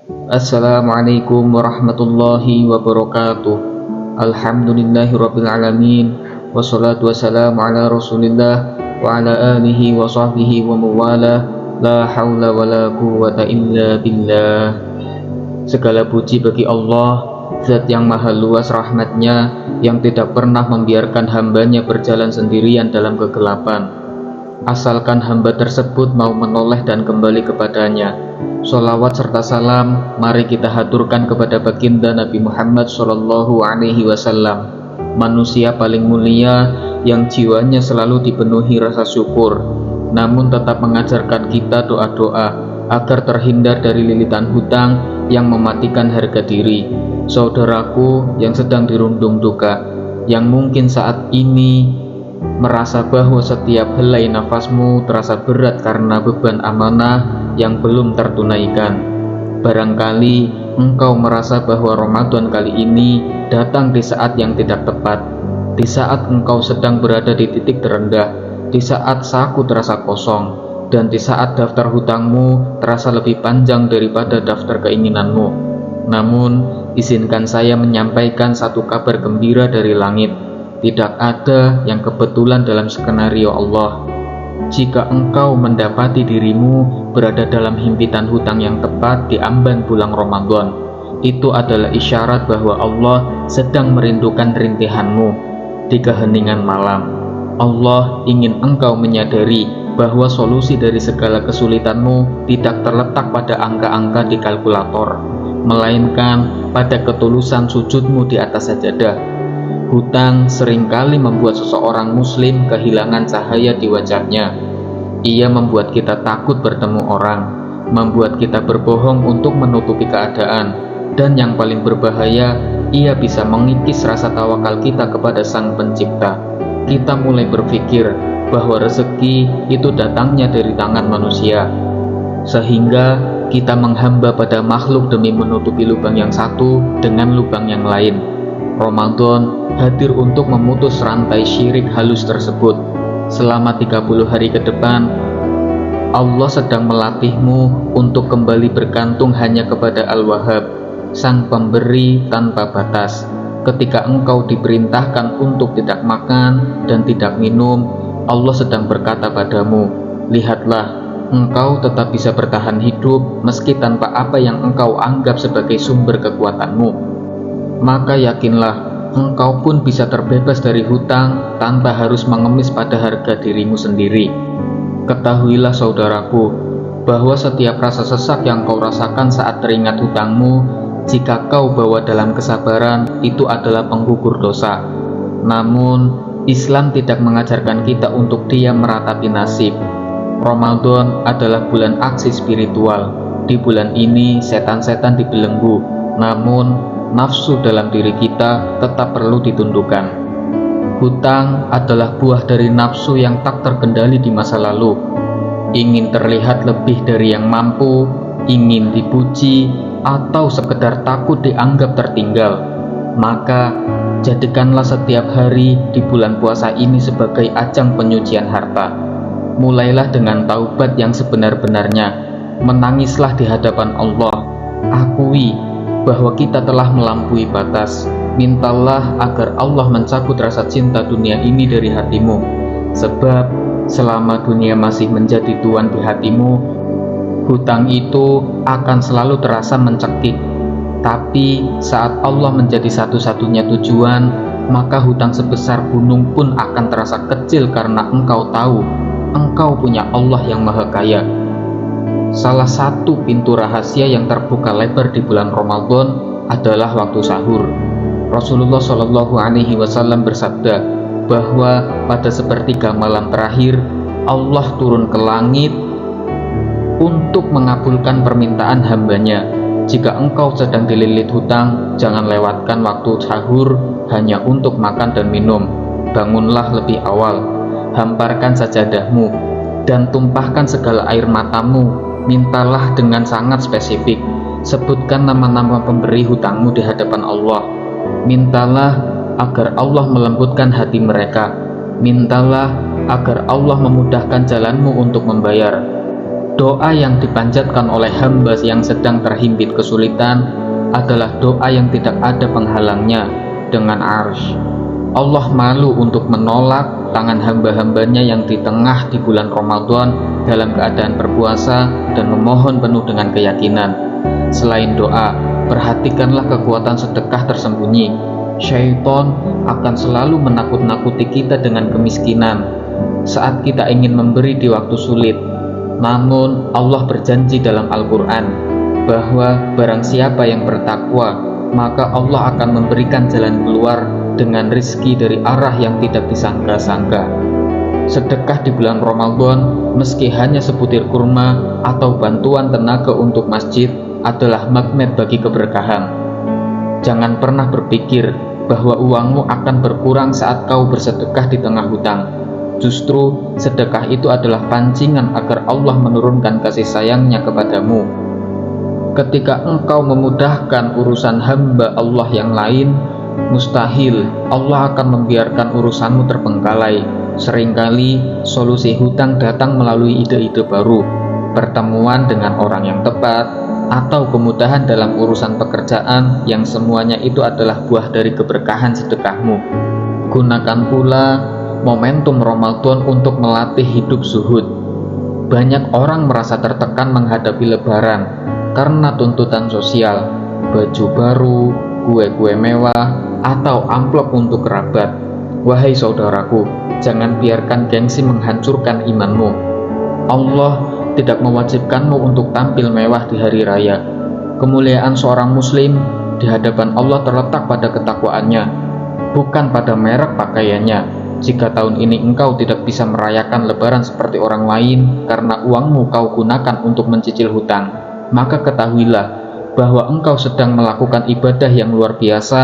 Assalamualaikum warahmatullahi wabarakatuh. Alhamdulillahirabbil alamin. Wassalatu wassalamu ala Rasulillah wa ala alihi wa sahbihi wa mawalah. La haula wala quwwata illa billah. Segala puji bagi Allah, Zat yang maha luas rahmatnya, yang tidak pernah membiarkan hambanya berjalan sendirian dalam kegelapan. Asalkan hamba tersebut mau menoleh dan kembali kepadanya. Sholawat serta salam mari kita haturkan kepada baginda Nabi Muhammad SAW, manusia paling mulia yang jiwanya selalu dipenuhi rasa syukur, namun tetap mengajarkan kita doa-doa agar terhindar dari lilitan hutang yang mematikan harga diri. Saudaraku yang sedang dirundung duka, yang mungkin saat ini merasa bahwa setiap helai nafasmu terasa berat karena beban amanah yang belum tertunaikan. Barangkali engkau merasa bahwa Ramadan kali ini datang di saat yang tidak tepat, di saat engkau sedang berada di titik terendah, di saat saku terasa kosong, dan di saat daftar hutangmu terasa lebih panjang daripada daftar keinginanmu. Namun, izinkan saya menyampaikan satu kabar gembira dari langit. Tidak ada yang kebetulan dalam skenario Allah. Jika engkau mendapati dirimu berada dalam himpitan hutang yang tepat di amban bulan Ramadan, itu adalah isyarat bahwa Allah sedang merindukan rintihanmu di keheningan malam. Allah ingin engkau menyadari bahwa solusi dari segala kesulitanmu tidak terletak pada angka-angka di kalkulator, melainkan pada ketulusan sujudmu di atas sajadah. Hutang seringkali membuat seseorang muslim kehilangan cahaya di wajahnya. Ia membuat kita takut bertemu orang, membuat kita berbohong untuk menutupi keadaan, dan yang paling berbahaya, ia bisa mengikis rasa tawakal kita kepada Sang Pencipta. Kita mulai berpikir bahwa rezeki itu datangnya dari tangan manusia, sehingga kita menghamba pada makhluk demi menutupi lubang yang satu dengan lubang yang lain. Ramadan hadir untuk memutus rantai syirik halus tersebut. Selama 30 hari ke depan, Allah sedang melatihmu untuk kembali bergantung hanya kepada Al-Wahhab, Sang Pemberi tanpa batas. Ketika engkau diperintahkan untuk tidak makan dan tidak minum, Allah sedang berkata padamu, lihatlah, engkau tetap bisa bertahan hidup meski tanpa apa yang engkau anggap sebagai sumber kekuatanmu. Maka yakinlah, engkau pun bisa terbebas dari hutang tanpa harus mengemis pada harga dirimu sendiri. Ketahuilah saudaraku, bahwa setiap rasa sesak yang kau rasakan saat teringat hutangmu, jika kau bawa dalam kesabaran, itu adalah penggugur dosa. Namun, Islam tidak mengajarkan kita untuk diam meratapi nasib. Ramadan adalah bulan aksi spiritual. Di bulan ini, setan-setan dibelenggu, namun nafsu dalam diri kita tetap perlu ditundukkan. Hutang adalah buah dari nafsu yang tak terkendali di masa lalu. Ingin terlihat lebih dari yang mampu, ingin dipuji, atau sekedar takut dianggap tertinggal. Maka, jadikanlah setiap hari di bulan puasa ini sebagai ajang penyucian harta. Mulailah dengan taubat yang sebenar-benarnya. Menangislah di hadapan Allah. Akui bahwa kita telah melampaui batas. Mintalah agar Allah mencabut rasa cinta dunia ini dari hatimu. Sebab selama dunia masih menjadi tuan di hatimu, hutang itu akan selalu terasa mencekik. Tapi saat Allah menjadi satu-satunya tujuan, maka hutang sebesar gunung pun akan terasa kecil karena engkau tahu, engkau punya Allah yang maha kaya. Salah satu pintu rahasia yang terbuka lebar di bulan Ramadan adalah waktu sahur. Rasulullah SAW bersabda bahwa pada sepertiga malam terakhir, Allah turun ke langit untuk mengabulkan permintaan hambanya. Jika engkau sedang dililit hutang, jangan lewatkan waktu sahur hanya untuk makan dan minum. Bangunlah lebih awal, hamparkan sajadahmu, dan tumpahkan segala air matamu. Mintalah dengan sangat spesifik. Sebutkan nama-nama pemberi hutangmu di hadapan Allah. Mintalah agar Allah melembutkan hati mereka. Mintalah agar Allah memudahkan jalanmu untuk membayar. Doa yang dipanjatkan oleh hamba yang sedang terhimpit kesulitan adalah doa yang tidak ada penghalangnya dengan arsy. Allah malu untuk menolak tangan hamba-hambanya yang di bulan Ramadan dalam keadaan berpuasa dan memohon penuh dengan keyakinan. Selain doa, perhatikanlah kekuatan sedekah tersembunyi. Syaitan akan selalu menakut-nakuti kita dengan kemiskinan saat kita ingin memberi di waktu sulit. Namun Allah berjanji dalam Al-Quran bahwa barang siapa yang bertakwa, maka Allah akan memberikan jalan keluar dengan rizki dari arah yang tidak disangka-sangka. Sedekah di bulan Ramadan, meski hanya sebutir kurma atau bantuan tenaga untuk masjid, adalah magnet bagi keberkahan. Jangan pernah berpikir bahwa uangmu akan berkurang saat kau bersedekah di tengah hutang. Justru sedekah itu adalah pancingan agar Allah menurunkan kasih sayangnya kepadamu. Ketika engkau memudahkan urusan hamba Allah yang lain, mustahil Allah akan membiarkan urusanmu terbengkalai. Seringkali solusi hutang datang melalui ide-ide baru, pertemuan dengan orang yang tepat, atau kemudahan dalam urusan pekerjaan yang semuanya itu adalah buah dari keberkahan sedekahmu. Gunakan pula momentum Ramadan untuk melatih hidup zuhud. Banyak orang merasa tertekan menghadapi Lebaran karena tuntutan sosial, baju baru, kue-kue mewah, atau amplop untuk kerabat. Wahai saudaraku, jangan biarkan gengsi menghancurkan imanmu. Allah tidak mewajibkanmu untuk tampil mewah di hari raya. Kemuliaan seorang muslim di hadapan Allah terletak pada ketakwaannya, bukan pada merek pakaiannya. Jika tahun ini engkau tidak bisa merayakan Lebaran seperti orang lain karena uangmu kau gunakan untuk mencicil hutang, maka ketahuilah bahwa engkau sedang melakukan ibadah yang luar biasa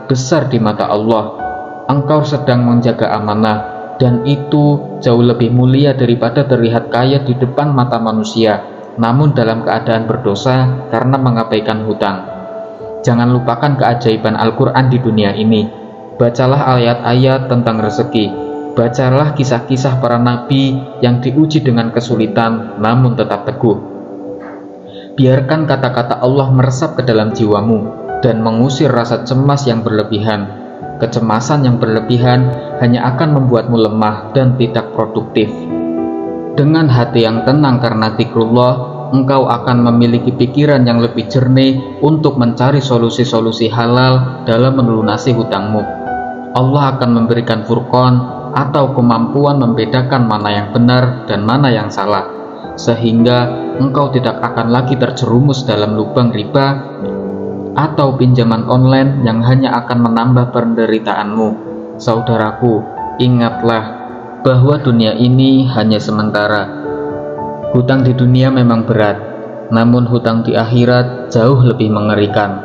besar di mata Allah. Engkau sedang menjaga amanah, dan itu jauh lebih mulia daripada terlihat kaya di depan mata manusia, namun dalam keadaan berdosa karena mengabaikan hutang. Jangan lupakan keajaiban Al-Quran di dunia ini. Bacalah ayat-ayat tentang rezeki. Bacalah kisah-kisah para nabi yang diuji dengan kesulitan namun tetap teguh. Biarkan kata-kata Allah meresap ke dalam jiwamu dan mengusir rasa cemas yang berlebihan. Kecemasan yang berlebihan hanya akan membuatmu lemah dan tidak produktif. Dengan hati yang tenang karena zikrullah, engkau akan memiliki pikiran yang lebih jernih untuk mencari solusi-solusi halal dalam melunasi hutangmu. Allah akan memberikan furqan atau kemampuan membedakan mana yang benar dan mana yang salah, sehingga engkau tidak akan lagi terjerumus dalam lubang riba atau pinjaman online yang hanya akan menambah penderitaanmu. Saudaraku, ingatlah bahwa dunia ini hanya sementara. Hutang di dunia memang berat, namun hutang di akhirat jauh lebih mengerikan.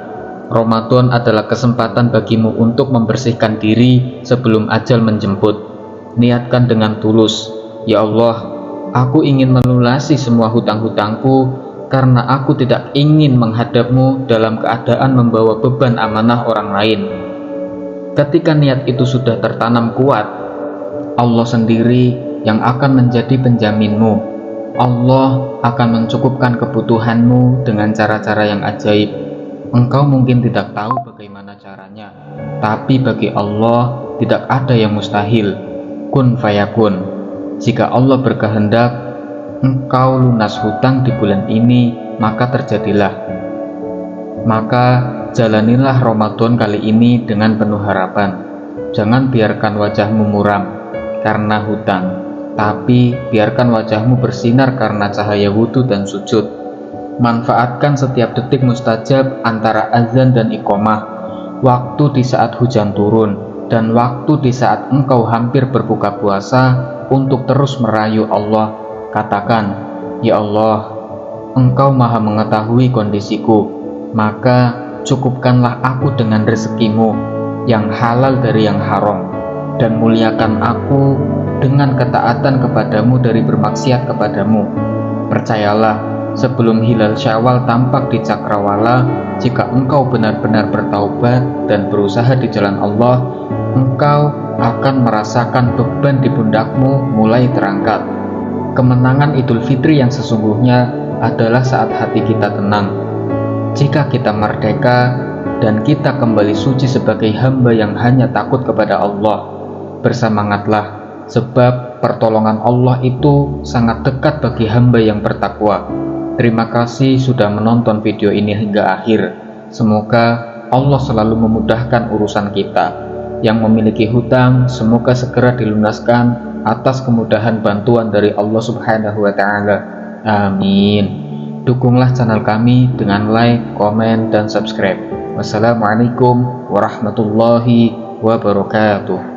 Ramadan adalah kesempatan bagimu untuk membersihkan diri sebelum ajal menjemput. Niatkan dengan tulus, ya Allah, aku ingin melunasi semua hutang-hutangku karena aku tidak ingin menghadapmu dalam keadaan membawa beban amanah orang lain. Ketika niat itu sudah tertanam kuat, Allah sendiri yang akan menjadi penjaminmu. Allah akan mencukupkan kebutuhanmu dengan cara-cara yang ajaib. Engkau mungkin tidak tahu bagaimana caranya, tapi bagi Allah tidak ada yang mustahil. Kun fayakun. Jika Allah berkehendak engkau lunas hutang di bulan ini, maka terjadilah. Maka jalanilah Ramadan kali ini dengan penuh harapan. Jangan biarkan wajahmu muram karena hutang, tapi biarkan wajahmu bersinar karena cahaya wudhu dan sujud. Manfaatkan setiap detik mustajab antara azan dan iqomah, waktu di saat hujan turun, dan waktu di saat engkau hampir berbuka puasa untuk terus merayu Allah. Katakan, ya Allah, Engkau maha mengetahui kondisiku, maka cukupkanlah aku dengan rezekimu yang halal dari yang haram, dan muliakan aku dengan ketaatan kepadamu dari bermaksiat kepadamu. Percayalah, sebelum hilal Syawal tampak di cakrawala, jika engkau benar-benar bertaubat dan berusaha di jalan Allah, engkau akan merasakan beban di pundakmu mulai terangkat. Kemenangan Idul Fitri yang sesungguhnya adalah saat hati kita tenang. Jika kita merdeka dan kita kembali suci sebagai hamba yang hanya takut kepada Allah, bersemangatlah, sebab pertolongan Allah itu sangat dekat bagi hamba yang bertakwa. Terima kasih sudah menonton video ini hingga akhir. Semoga Allah selalu memudahkan urusan kita. Yang memiliki hutang, semoga segera dilunaskan atas kemudahan bantuan dari Allah Subhanahu wa Ta'ala. Amin. Dukunglah channel kami dengan like, komen, dan subscribe. Wassalamualaikum warahmatullahi wabarakatuh.